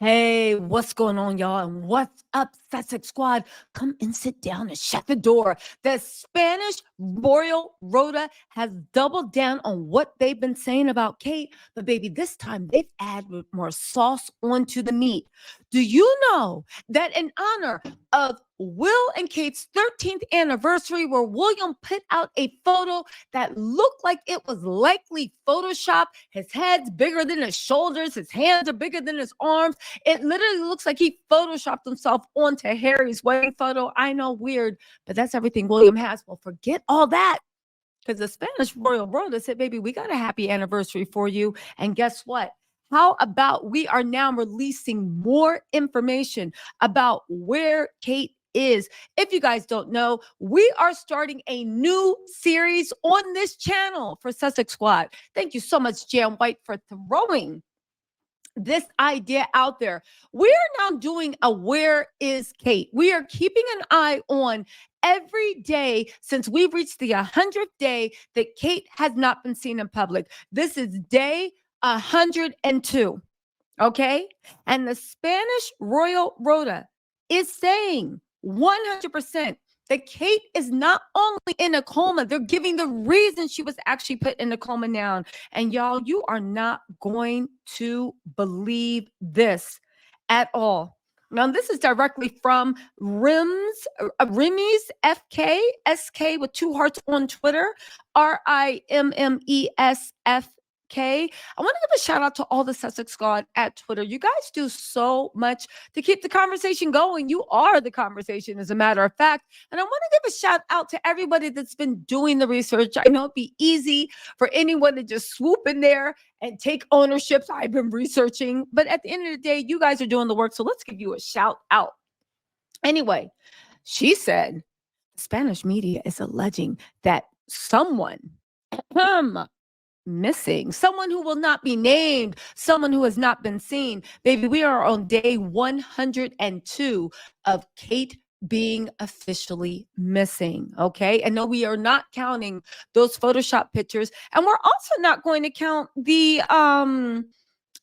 Hey, what's going on, y'all? And what's up, Sussex Squad? Come and sit down and shut the door. The Spanish Royal Rota has doubled down on what they've been saying about Kate, but baby, this time they've added more sauce onto the meat. Do you know that in honor of Will and Kate's 13th anniversary, where William put out a photo that looked like it was likely Photoshop? His head's bigger than his shoulders, his hands are bigger than his arms. It literally looks like he photoshopped himself onto Harry's wedding photo. I know, weird, but that's everything William has. Well, forget all that, because the Spanish Royal Rota said, baby, we got a happy anniversary for you. And guess what? How about we are now releasing more information about where Kate is? If you guys don't know, we are starting a new series on this channel for Sussex Squad. Thank you so much, Jan White, for throwing this idea out there. We are now doing a Where is Kate? We are keeping an eye on every day since we've reached the 100th day that Kate has not been seen in public. This is day 102. Okay. And the Spanish Royal Rota is saying 100% that Kate is not only in a coma, they're giving the reason she was actually put in a coma now. And y'all, you are not going to believe this at all. Now, this is directly from Remy's FK, SK with 2 hearts on Twitter, RIMMESFK. I want to give a shout out to all the Sussex Squad at Twitter. You guys do so much to keep the conversation going. You are the conversation, as a matter of fact. And I want to give a shout out to everybody that's been doing the research. I know it'd be easy for anyone to just swoop in there and take ownership. I've been researching, but at the end of the day, you guys are doing the work. So let's give you a shout out. Anyway, she said Spanish media is alleging that someone missing, someone who will not be named, someone who has not been seen. Baby, we are on day 102 of Kate being officially missing. Okay. And no, we are not counting those Photoshop pictures. And we're also not going to count the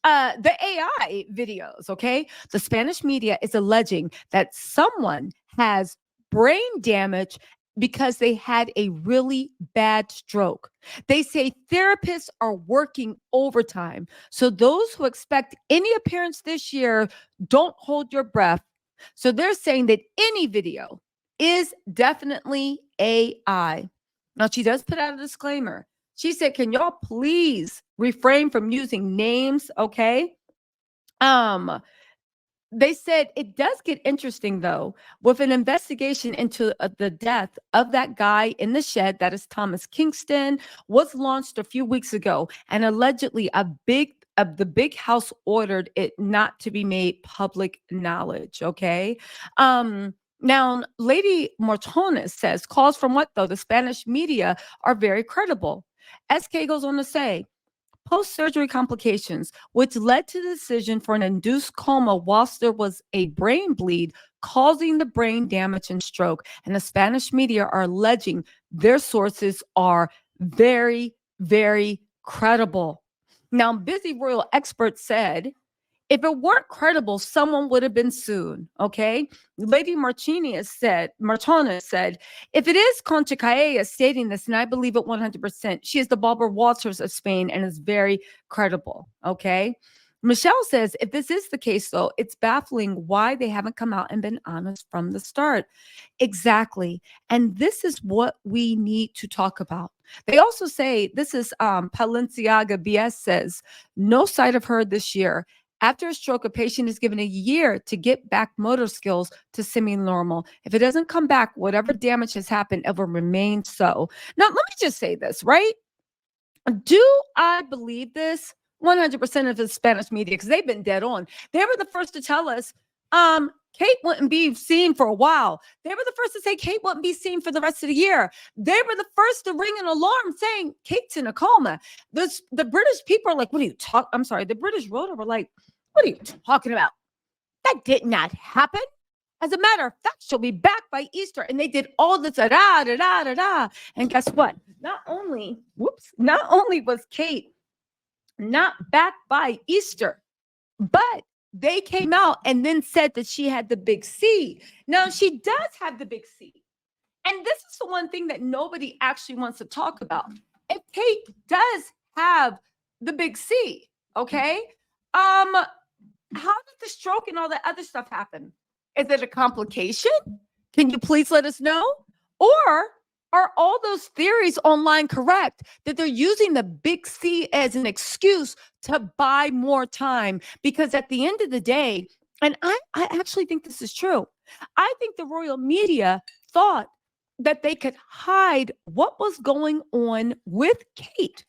AI videos. Okay. The Spanish media is alleging that someone has brain damage because they had a really bad stroke. They say therapists are working overtime. So those who expect any appearance this year, don't hold your breath. So they're saying that any video is definitely AI. Now, she does put out a disclaimer. She said, can y'all please refrain from using names? Okay. They said it does get interesting, though, with an investigation into the death of that guy in the shed, that is Thomas Kingston, was launched a few weeks ago. And allegedly the big house ordered it not to be made public knowledge. Okay. Now, Lady Mortones says calls from what, though? The Spanish media are very credible. SK goes on to say, post-surgery complications, which led to the decision for an induced coma whilst there was a brain bleed, causing the brain damage and stroke. And the Spanish media are alleging their sources are very, very credible. Now, busy royal experts said, if it weren't credible, someone would have been sued. Okay. Lady Martinez said, if it is Concha Caella stating this, and I believe it 100%, she is the Barbara Walters of Spain and is very credible. Okay. Michelle says, if this is the case, though, it's baffling why they haven't come out and been honest from the start. Exactly. And this is what we need to talk about. They also say, this is Palenciaga BS says, no sight of her this year. After a stroke, a patient is given a year to get back motor skills to semi-normal. If it doesn't come back, whatever damage has happened, it will remain so. Now, let me just say this, right? Do I believe this? 100% of the Spanish media, because they've been dead on. They were the first to tell us Kate wouldn't be seen for a while. They were the first to say Kate wouldn't be seen for the rest of the year. They were the first to ring an alarm saying Kate's in a coma. The British people are like, what are you talking? I'm sorry. The British Rota were like, what are you talking about? That did not happen. As a matter of fact, she'll be back by Easter. And they did all this, da-da-da-da-da. And guess what? Not only was Kate not back by Easter, but they came out and then said that she had the big C. Now, she does have the big C. And this is the one thing that nobody actually wants to talk about. If Kate does have the big C, okay, how did the stroke and all that other stuff happen? Is it a complication? Can you please let us know? Or are all those theories online correct, that they're using the big C as an excuse to buy more time? Because at the end of the day, and I actually think this is true, I think the royal media thought that they could hide what was going on with Kate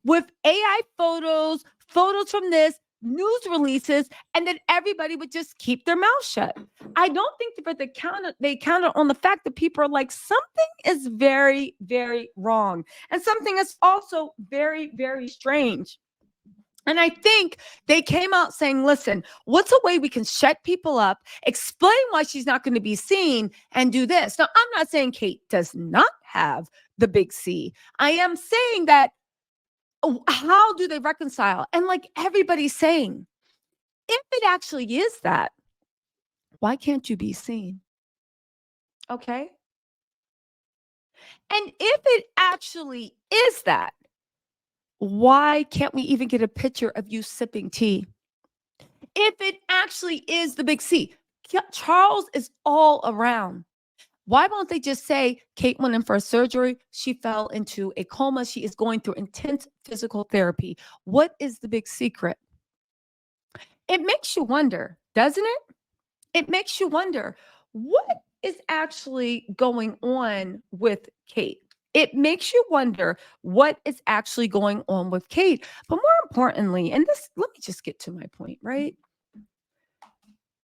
with AI photos, photos from this, news releases, and then everybody would just keep their mouth shut. I don't think that they counted on the fact that people are like, something is very, very wrong. And something is also very, very strange. And I think they came out saying, listen, what's a way we can shut people up, explain why she's not going to be seen, and do this? Now, I'm not saying Kate does not have the big C. I am saying that how do they reconcile? And like everybody's saying, if it actually is that, why can't you be seen? Okay. And if it actually is that, why can't we even get a picture of you sipping tea? If it actually is the big C, Charles is all around. Why won't they just say Kate went in for a surgery? She fell into a coma. She is going through intense physical therapy. What is the big secret? It makes you wonder, doesn't it? It makes you wonder what is actually going on with Kate. It makes you wonder what is actually going on with Kate. But more importantly, and this, let me just get to my point, right?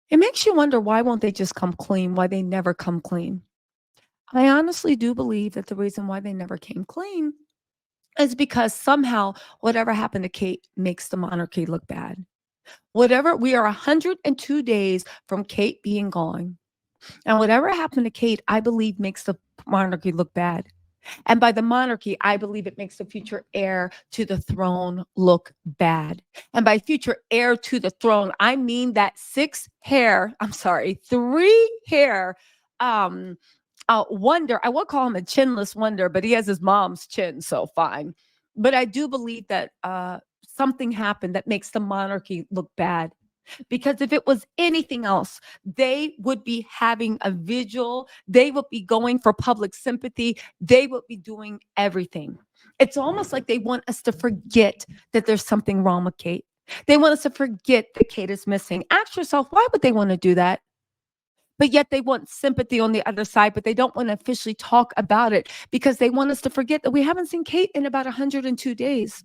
It makes you wonder, why won't they just come clean? Why they never come clean? I honestly do believe that the reason why they never came clean is because somehow whatever happened to Kate makes the monarchy look bad. Whatever, we are 102 days from Kate being gone. And whatever happened to Kate, I believe makes the monarchy look bad. And by the monarchy, I believe it makes the future heir to the throne look bad. And by future heir to the throne, I mean that 3-hair wonder. I would call him a chinless wonder, but he has his mom's chin, so fine. But I do believe that something happened that makes the monarchy look bad. Because if it was anything else, they would be having a vigil. They would be going for public sympathy. They would be doing everything. It's almost like they want us to forget that there's something wrong with Kate. They want us to forget that Kate is missing. Ask yourself, why would they want to do that? But yet they want sympathy on the other side, but they don't want to officially talk about it because they want us to forget that we haven't seen Kate in about 102 days.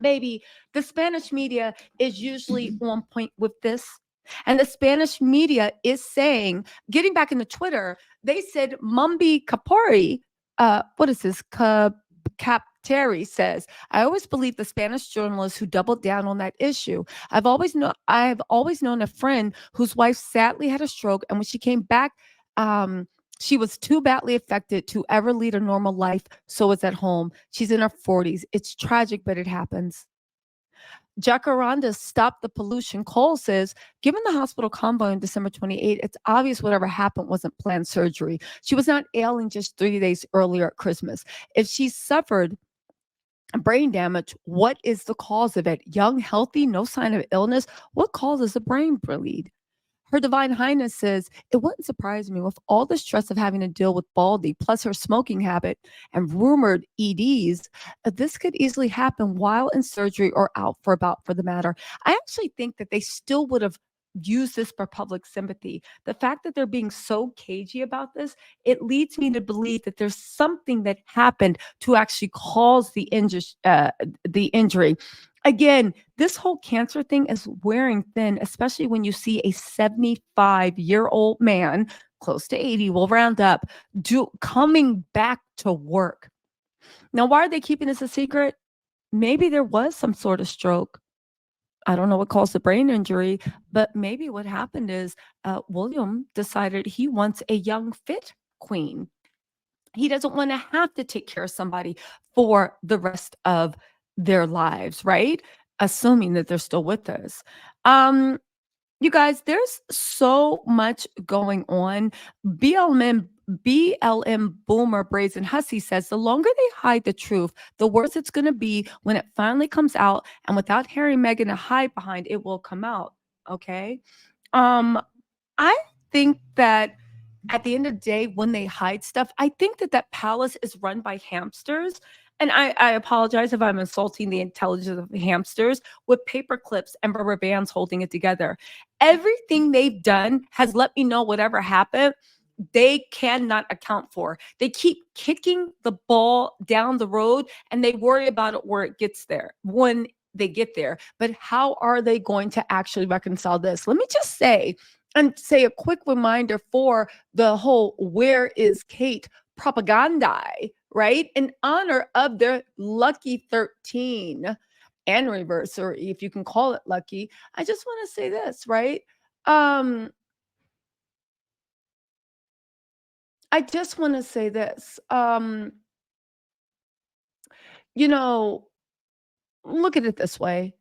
Baby, the Spanish media is usually on point with this. And the Spanish media is saying, getting back into Twitter, they said Mumbi Kapori, what is this? Capteri says, I always believe the Spanish journalist who doubled down on that issue. I've always known a friend whose wife sadly had a stroke, and when she came back, she was too badly affected to ever lead a normal life, so is at home. She's in her 40s. It's tragic, but it happens. Jacaranda stopped the pollution. Cole says, given the hospital convoy on December 28, it's obvious whatever happened wasn't planned surgery. She was not ailing just 3 days earlier at Christmas. If she suffered brain damage, what is the cause of it? Young, healthy, no sign of illness. What causes a brain bleed? Her Divine Highness says, it wouldn't surprise me with all the stress of having to deal with Baldy, plus her smoking habit and rumored EDs, this could easily happen while in surgery or out for the matter. I actually think that they still would have used this for public sympathy. The fact that they're being so cagey about this, it leads me to believe that there's something that happened to actually cause the injury. Again, this whole cancer thing is wearing thin, especially when you see a 75-year-old man, close to 80, will round up, coming back to work. Now, why are they keeping this a secret? Maybe there was some sort of stroke. I don't know what caused the brain injury, but maybe what happened is William decided he wants a young, fit queen. He doesn't want to have to take care of somebody for the rest of their lives, right? Assuming that they're still with us. Um, you guys, there's so much going on. BLM boomer Brazen Hussy says the longer they hide the truth, the worse it's going to be when it finally comes out. And without Harry and Meghan to hide behind, it will come out. Okay. Um, I think that at the end of the day, when they hide stuff, I think that that palace is run by hamsters. And I apologize if I'm insulting the intelligence of the hamsters with paper clips and rubber bands holding it together. Everything they've done has let me know whatever happened, they cannot account for. They keep kicking the ball down the road and they worry about it where it gets there when they get there. But how are they going to actually reconcile this? Let me just say, and say a quick reminder for the whole "Where is Kate" propaganda, right? In honor of their lucky 13 anniversary, if you can call it lucky. I just want to say this, right? Um, I just want to say this. You know, look at it this way.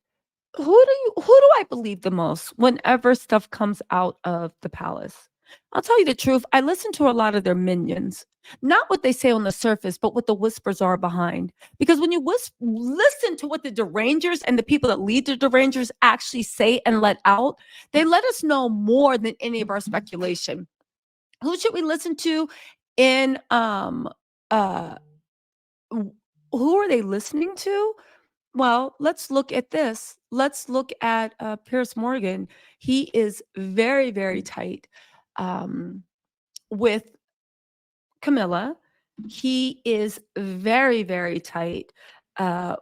Who do I believe the most whenever stuff comes out of the palace? I'll tell you the truth. I listen to a lot of their minions, not what they say on the surface, but what the whispers are behind. Because when you listen to what the derangers and the people that lead the derangers actually say and let out, they let us know more than any of our speculation. Who should we listen to in uh w- who are they listening to? Well, let's look at this. Let's look at Pierce Morgan. He is very, very tight with Camilla. He is very, very tight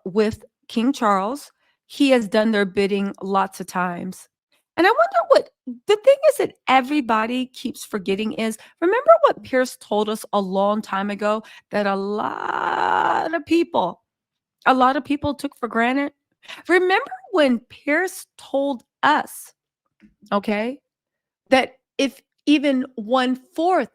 with King Charles. He has done their bidding lots of times. And I wonder what the thing is that everybody keeps forgetting is, remember what Pierce told us a long time ago, that a lot of people took for granted? Remember when Pierce told us, okay, that if even one fourth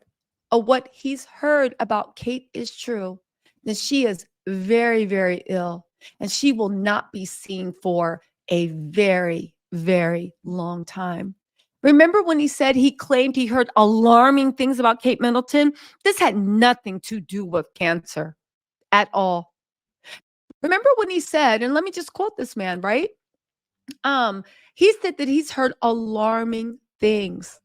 of what he's heard about Kate is true, then she is very, very ill and she will not be seen for a very, very long time. Remember when he said he claimed he heard alarming things about Kate Middleton? This had nothing to do with cancer at all. Remember when he said, and let me just quote this man, right? Um, he said that he's heard alarming things.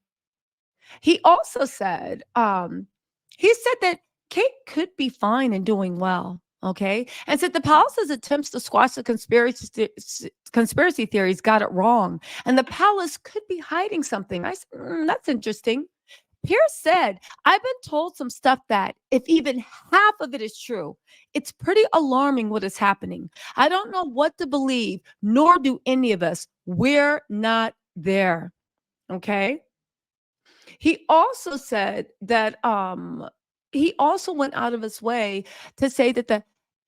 He also said, he said that Kate could be fine and doing well. Okay. And said the palace's attempts to squash the conspiracy theories got it wrong. And the palace could be hiding something. I said, that's interesting. Pierce said, I've been told some stuff that, if even half of it is true, it's pretty alarming what is happening. I don't know what to believe, nor do any of us. We're not there. Okay. He also said that he also went out of his way to say that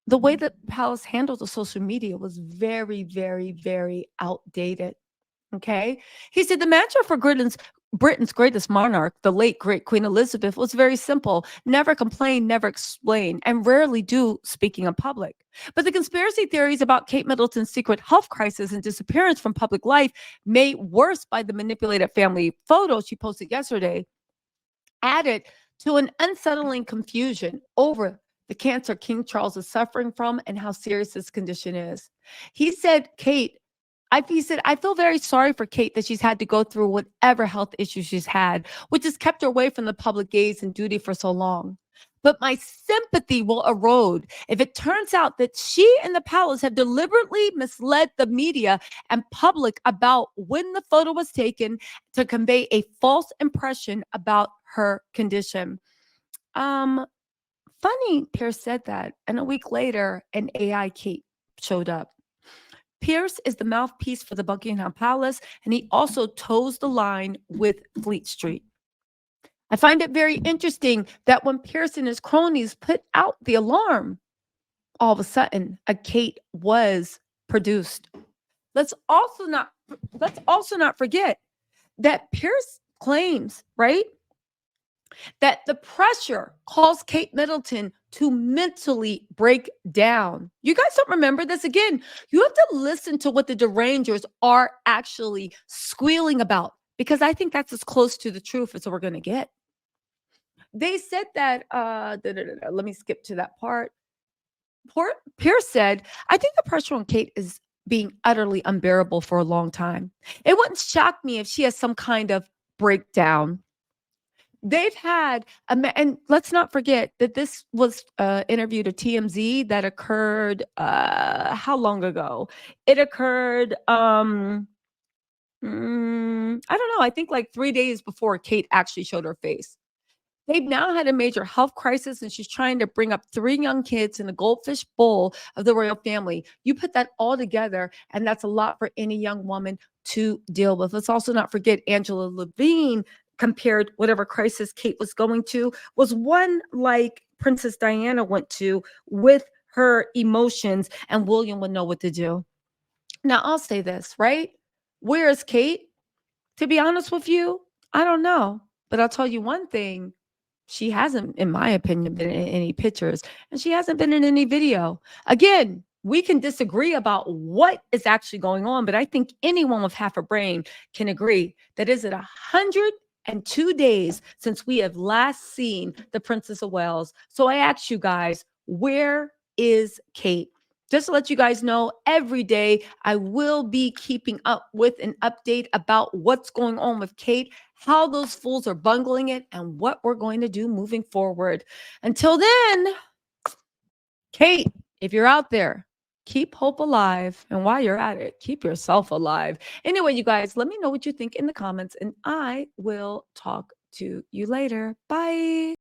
the way that Palace handled the social media was very, very, very outdated. Okay. He said the mantra for Britain's greatest monarch, the late great Queen Elizabeth, was very simple: never complain, never explain, and rarely do speaking in public. But the conspiracy theories about Kate Middleton's secret health crisis and disappearance from public life, made worse by the manipulated family photos she posted yesterday, added to an unsettling confusion over the cancer King Charles is suffering from and how serious his condition is. He said, he said, I feel very sorry for Kate that she's had to go through whatever health issues she's had, which has kept her away from the public gaze and duty for so long. But my sympathy will erode if it turns out that she and the palace have deliberately misled the media and public about when the photo was taken to convey a false impression about her condition. Um, Funny, Pierce said that, and a week later, an AI Kate showed up. Pierce is the mouthpiece for the Buckingham Palace, and he also toes the line with Fleet Street. I find it very interesting that when Pierce and his cronies put out the alarm, all of a sudden a Kate was produced. Let's also not forget that Pierce claims, right, that the pressure caused Kate Middleton to mentally break down. You guys don't remember this? Again, you have to listen to what the derangers are actually squealing about, because I think that's as close to the truth as we're going to get. They said that, let me skip to that part. Pierce said, I think the pressure on Kate is being utterly unbearable for a long time. It wouldn't shock me if she has some kind of breakdown. They've had, and let's not forget that this was interview to TMZ that occurred, how long ago? It occurred, I don't know, I think like 3 days before Kate actually showed her face. They've now had a major health crisis, and she's trying to bring up 3 young kids in a goldfish bowl of the royal family. You put that all together, and that's a lot for any young woman to deal with. Let's also not forget Angela Levine compared whatever crisis Kate was going to was one like Princess Diana went to with her emotions, and William would know what to do. Now, I'll say this, right? Where is Kate? To be honest with you, I don't know. But I'll tell you one thing. She hasn't, in my opinion, been in any pictures, and she hasn't been in any video. Again, we can disagree about what is actually going on, but I think anyone with half a brain can agree that is it 102 days since we have last seen the Princess of Wales. So I ask you guys, where is Kate? Just to let you guys know, every day I will be keeping up with an update about what's going on with Kate, how those fools are bungling it, and what we're going to do moving forward. Until then, Kate, if you're out there, keep hope alive. And while you're at it, keep yourself alive. Anyway, you guys, let me know what you think in the comments, and I will talk to you later. Bye.